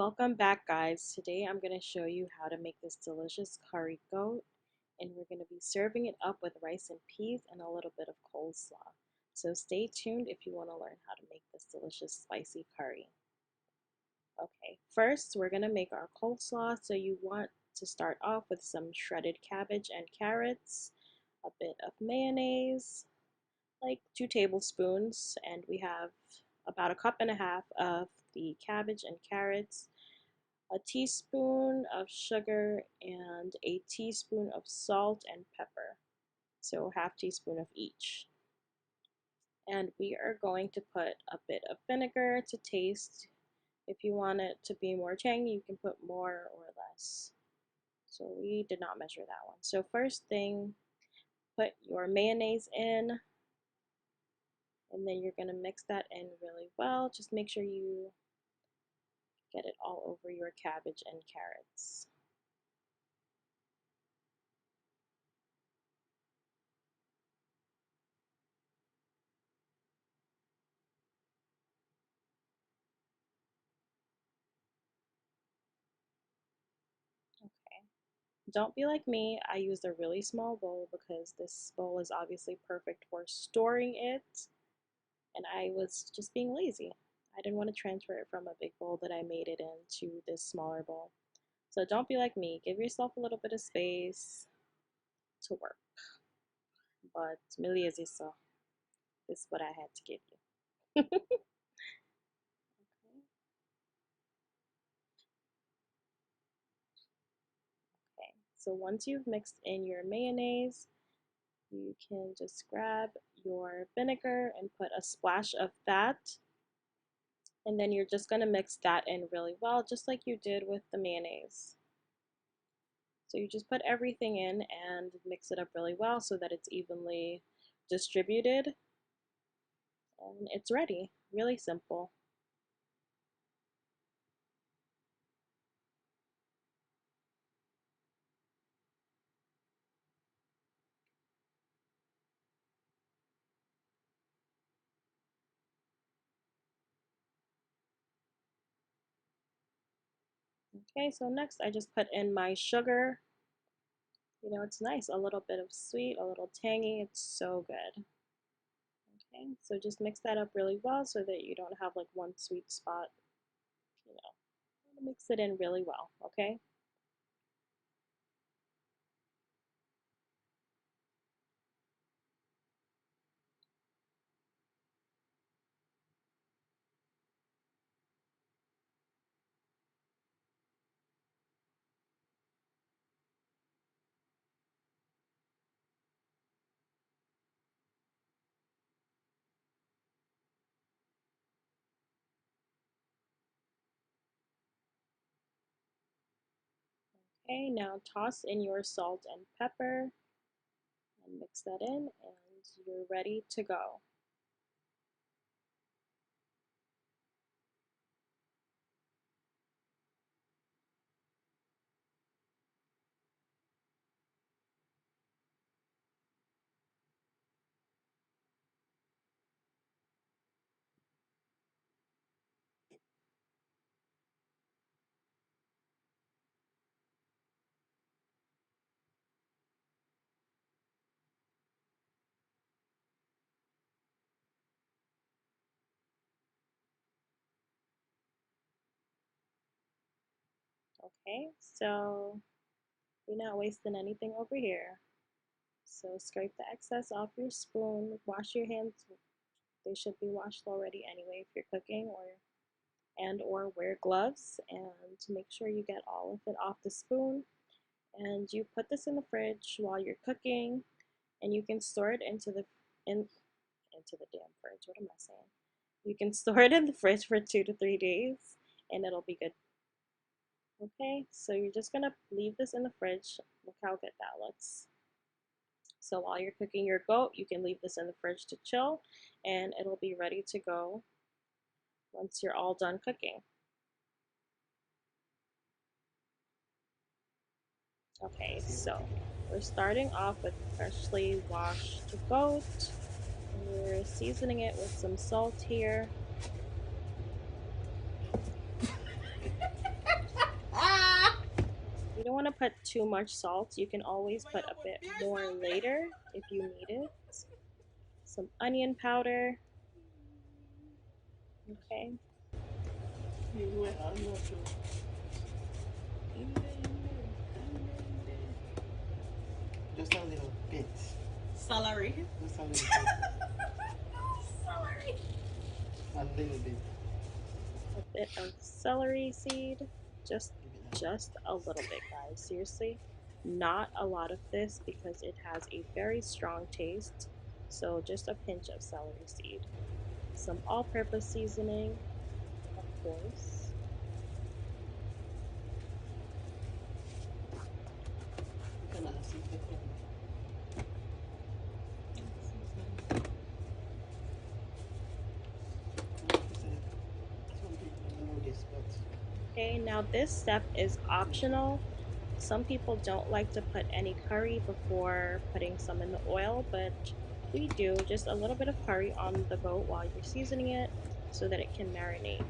Welcome back, guys. Today I'm going to show you how to make this delicious curry goat, and we're going to be serving it up with rice and peas and a little bit of coleslaw. So stay tuned if you want to learn how to make this delicious spicy curry. Okay, first we're going to make our coleslaw. So you want to start off with some shredded cabbage and carrots, a bit of mayonnaise, like 2 tablespoons, and we have about a cup and a half of the cabbage and carrots, a teaspoon of sugar, and a teaspoon of salt and pepper. So half teaspoon of each. And we are going to put a bit of vinegar to taste. If you want it to be more tangy, you can put more or less. So we did not measure that one. So first thing, put your mayonnaise in, and then you're going to mix that in really well. Just make sure you get it all over your cabbage and carrots. Okay. Don't be like me. I used a really small bowl because this bowl is obviously perfect for storing it, and I was just being lazy. I didn't want to transfer it from a big bowl that I made it into this smaller bowl. So don't be like me. Give yourself a little bit of space to work. But me lazy, so this is what I had to give you. Okay, so once you've mixed in your mayonnaise, you can just grab your vinegar and put a splash of that. And then you're just going to mix that in really well, just like you did with the mayonnaise. So you just put everything in and mix it up really well so that it's evenly distributed. And it's ready. Really simple. Okay, so next I just put in my sugar. You know, it's nice. A little bit of sweet, a little tangy. It's so good. Okay, so just mix that up really well so that you don't have like one sweet spot. You know, mix it in really well, okay? Okay, now toss in your salt and pepper and mix that in, and you're ready to go. Okay, so we're not wasting anything over here. So scrape the excess off your spoon. Wash your hands. They should be washed already anyway if you're cooking, or wear gloves, and make sure you get all of it off the spoon. And you put this in the fridge while you're cooking, and you can store it into the damn fridge. What am I saying? You can store it in the fridge for 2 to 3 days, and it'll be good. Okay, so you're just gonna leave this in the fridge. Look how good that looks. So while you're cooking your goat, you can leave this in the fridge to chill, and it'll be ready to go once you're all done cooking. Okay, so we're starting off with freshly washed goat. We're seasoning it with some salt here. don't want to put too much salt. You can always put a bit more later if you need it. Some onion powder. Okay. Just a little bit. Celery. Just a little bit. Celery. A little bit. A bit of celery seed. Just a little bit, guys. Seriously. Not a lot of this because it has a very strong taste. So just a pinch of celery seed. Some all-purpose seasoning, of course. Okay, now this step is optional. Some people don't like to put any curry before putting some in the oil, but we do just a little bit of curry on the goat while you're seasoning it so that it can marinate.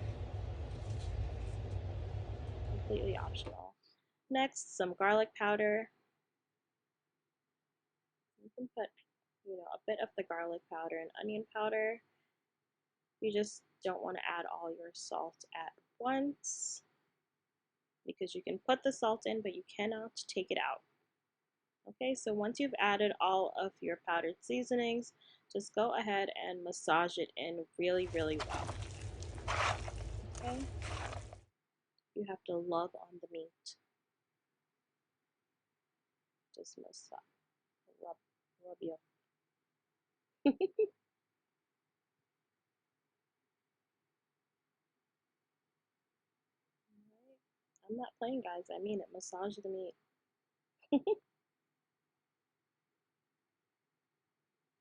Completely optional. Next, some garlic powder. You can put, a bit of the garlic powder and onion powder. You just don't want to add all your salt at once because you can put the salt in, but you cannot take it out. Okay, so once you've added all of your powdered seasonings, just go ahead and massage it in really, really well. Okay, you have to love on the meat. Just massage, rub you. I'm not playing, guys. I mean it. Massage the meat.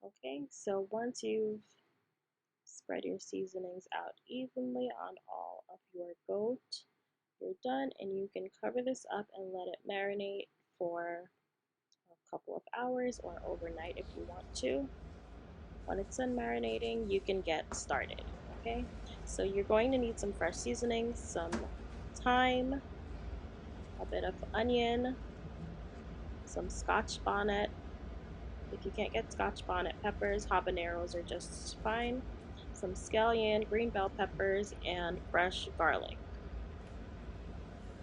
Okay, so once you've spread your seasonings out evenly on all of your goat, you're done, and you can cover this up and let it marinate for a couple of hours or overnight if you want to. When it's done marinating, you can get started. Okay, so you're going to need some fresh seasonings, some thyme, a bit of onion, some scotch bonnet. If you can't get scotch bonnet peppers, habaneros are just fine. Some scallion, green bell peppers, and fresh garlic.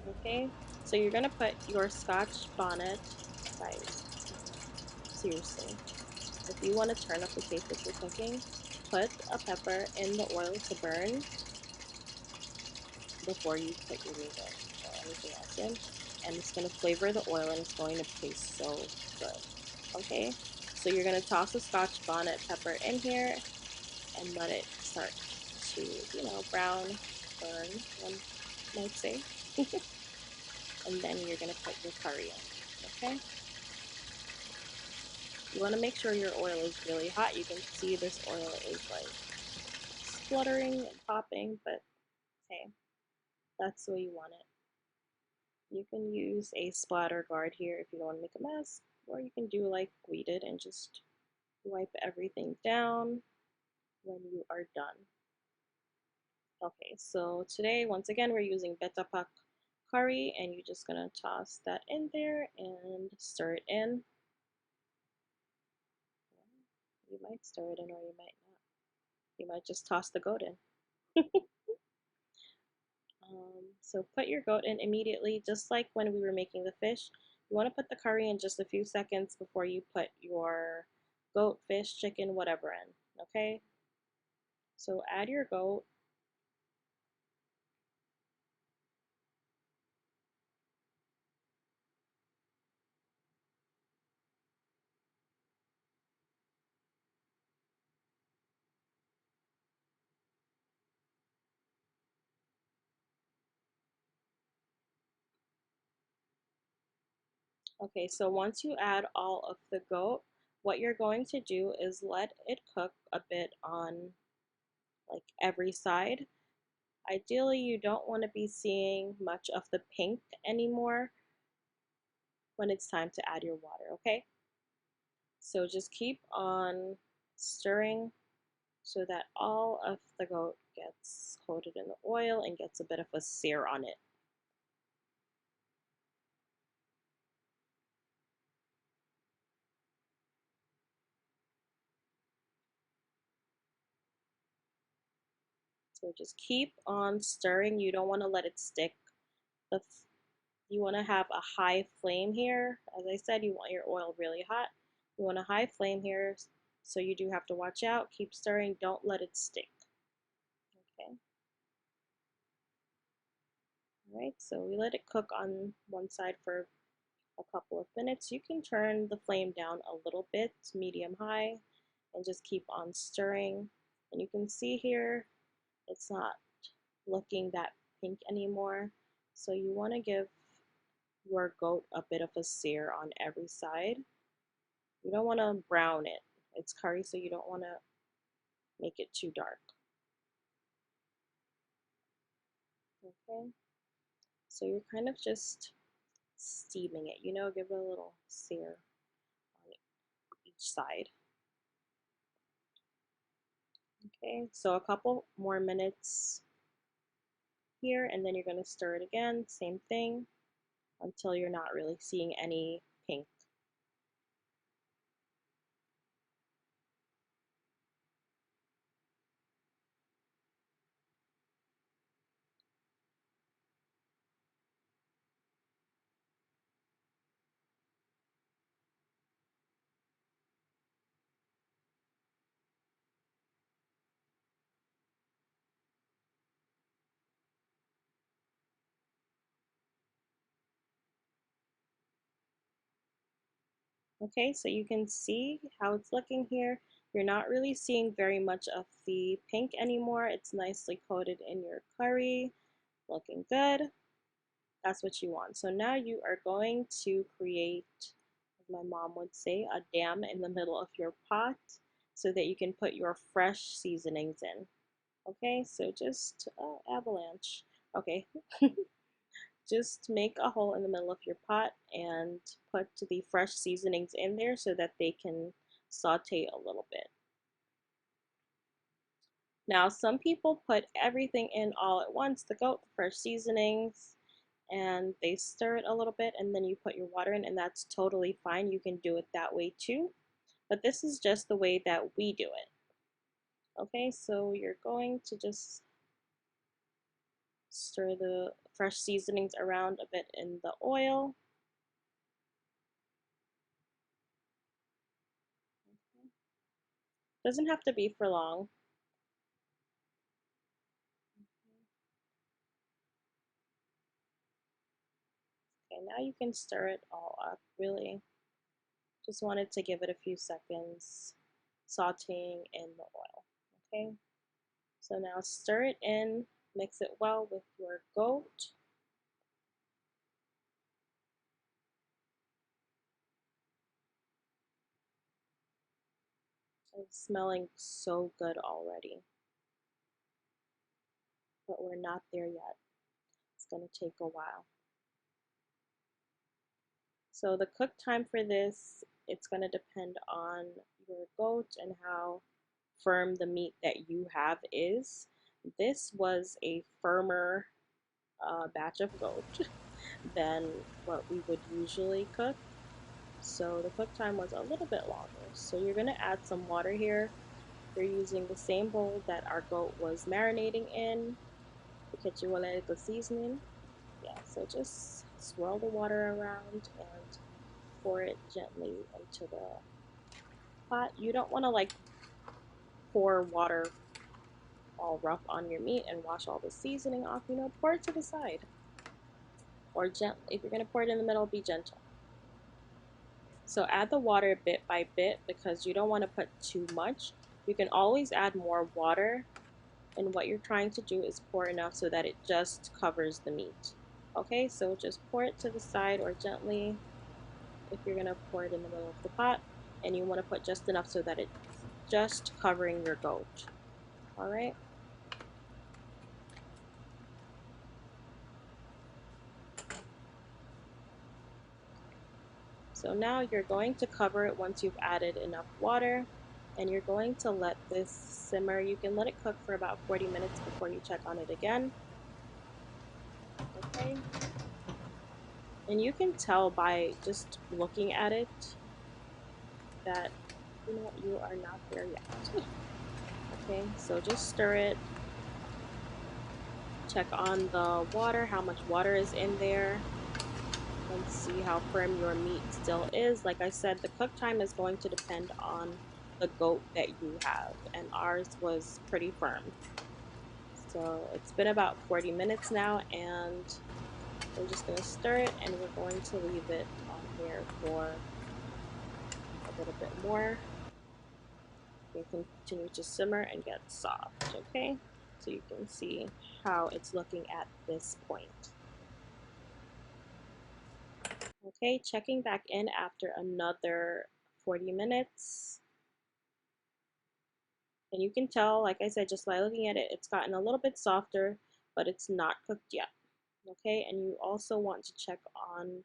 Okay, so you're gonna put your scotch bonnet, guys, seriously. If you want to turn up the taste if you're cooking, put a pepper in the oil to burn before you put your meat in or anything else in. And it's going to flavor the oil and it's going to taste so good. Okay, so you're going to toss the scotch bonnet pepper in here and let it start to, brown, burn, one might say. And then you're going to put your curry in. Okay, you want to make sure your oil is really hot. You can see this oil is like spluttering and popping, but hey, that's the way you want it. You can use a splatter guard here if you don't want to make a mess, or you can do like we did and just wipe everything down when you are done. Okay, so today, once again, we're using betapak curry, and you're just gonna toss that in there and stir it in. You might stir it in or you might not. You might just toss the goat in. So put your goat in immediately, just like when we were making the fish. You want to put the curry in just a few seconds before you put your goat, fish, chicken, whatever in, okay? So add your goat. Okay, so once you add all of the goat, what you're going to do is let it cook a bit on like every side. Ideally, you don't want to be seeing much of the pink anymore when it's time to add your water, okay? So just keep on stirring so that all of the goat gets coated in the oil and gets a bit of a sear on it. So just keep on stirring. You don't want to let it stick. You want to have a high flame here. As I said, you want your oil really hot. You want a high flame here, so you do have to watch out. Keep stirring. Don't let it stick. Okay. All right, so we let it cook on one side for a couple of minutes. You can turn the flame down a little bit, medium high, and just keep on stirring. And you can see here, it's not looking that pink anymore. So you want to give your goat a bit of a sear on every side. You don't want to brown it. It's curry, so you don't want to make it too dark. Okay, so you're kind of just steaming it, give it a little sear on each side. Okay, so a couple more minutes here, and then you're going to stir it again, same thing, until you're not really seeing any pink. Okay, so you can see how it's looking here. You're not really seeing very much of the pink anymore. It's nicely coated in your curry, looking good. That's what you want. So now you are going to create, as my mom would say, a dam in the middle of your pot so that you can put your fresh seasonings in. Okay, so just avalanche. Okay, just make a hole in the middle of your pot and put the fresh seasonings in there so that they can saute a little bit. Now, some people put everything in all at once, the goat, the fresh seasonings, and they stir it a little bit and then you put your water in, and that's totally fine. You can do it that way too, but this is just the way that we do it. Okay, so you're going to just stir the fresh seasonings around a bit in the oil. Doesn't have to be for long. Okay, now you can stir it all up, really. Just wanted to give it a few seconds sauteing in the oil, okay? So now stir it in, mix it well with your goat. It's smelling so good already, but we're not there yet. It's gonna take a while. So the cook time for this, it's gonna depend on your goat and how firm the meat that you have is. This was a firmer batch of goat than what we would usually cook. So the cook time was a little bit longer. So you're gonna add some water here. You're using the same bowl that our goat was marinating in. The seasoning. Yeah, so just swirl the water around and pour it gently into the pot. You don't want to like pour water all rough on your meat and wash all the seasoning off. Pour it to the side. Or gently. If you're going to pour it in the middle, be gentle. So add the water bit by bit because you don't want to put too much. You can always add more water, and what you're trying to do is pour enough so that it just covers the meat. Okay, so just pour it to the side or gently if you're going to pour it in the middle of the pot, and you want to put just enough so that it's just covering your goat. All right. So now you're going to cover it once you've added enough water, and you're going to let this simmer. You can let it cook for about 40 minutes before you check on it again. Okay. And you can tell by just looking at it that you are not there yet. Okay, so just stir it Check on the water, how much water is in there, and see how firm your meat still is. Like I said, the cook time is going to depend on the goat that you have, and ours was pretty firm. So it's been about 40 minutes now, and we're just going to stir it, and we're going to leave it on here for a little bit more. You can continue to simmer and get soft, okay? So you can see how it's looking at this point. Okay, checking back in after another 40 minutes. And you can tell, like I said, just by looking at it, it's gotten a little bit softer, but it's not cooked yet. Okay, and you also want to check on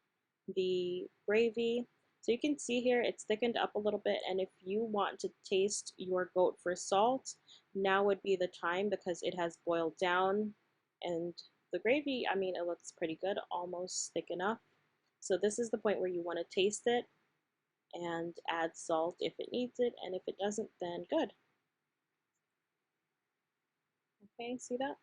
the gravy. So you can see here it's thickened up a little bit, and if you want to taste your goat for salt, now would be the time because it has boiled down, and the gravy, I mean, it looks pretty good, almost thick enough. So this is the point where you want to taste it and add salt if it needs it, and if it doesn't, then good. Okay, see that?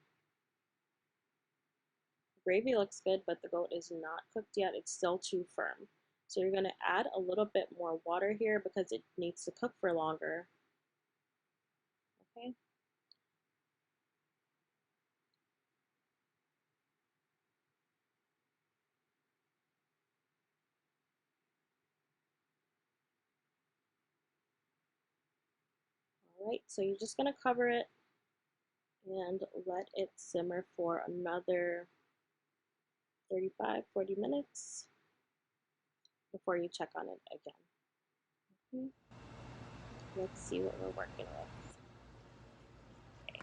Gravy looks good, but the goat is not cooked yet. It's still too firm. So you're going to add a little bit more water here because it needs to cook for longer. Okay. All right, so you're just going to cover it and let it simmer for another 35-40 minutes before you check on it again. Okay. Let's see what we're working with. Okay.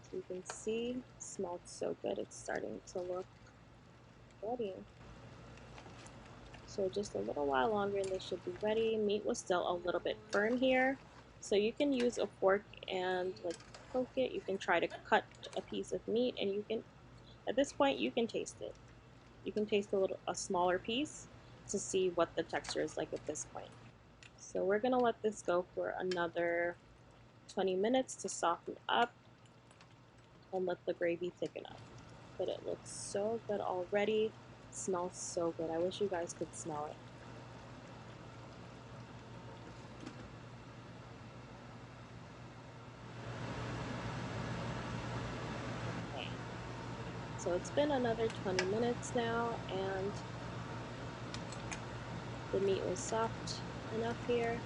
So you can see, it smells so good. It's starting to look ready. So just a little while longer and they should be ready. Meat was still a little bit firm here. So you can use a fork and like poke it. You can try to cut a piece of meat and you can, at this point, you can taste it. You can taste a smaller piece to see what the texture is like at this point. So we're gonna let this go for another 20 minutes to soften up and let the gravy thicken up. But it looks so good already. It smells so good. I wish you guys could smell it. Okay. So it's been another 20 minutes now, and the meat was soft enough here,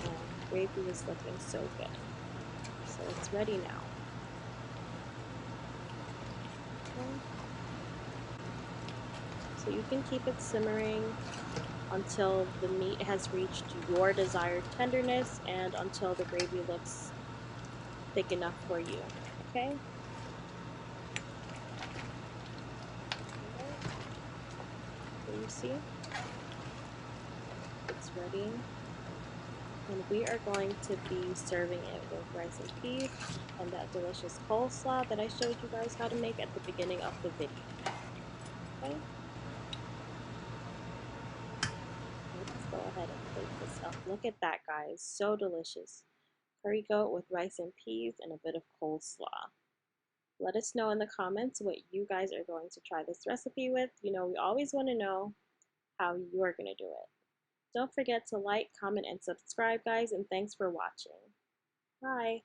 and gravy is looking so good. So it's ready now. Okay. So you can keep it simmering until the meat has reached your desired tenderness and until the gravy looks thick enough for you. Okay? Alright. So you see, it's ready. And we are going to be serving it with rice and peas and that delicious coleslaw that I showed you guys how to make at the beginning of the video. Okay, let's go ahead and plate this up. Look at that, guys, so delicious. Curry goat with rice and peas and a bit of coleslaw. Let us know in the comments what you guys are going to try this recipe with. You know, we always want to know how you're going to do it. Don't forget to like, comment, and subscribe, guys, and thanks for watching. Bye.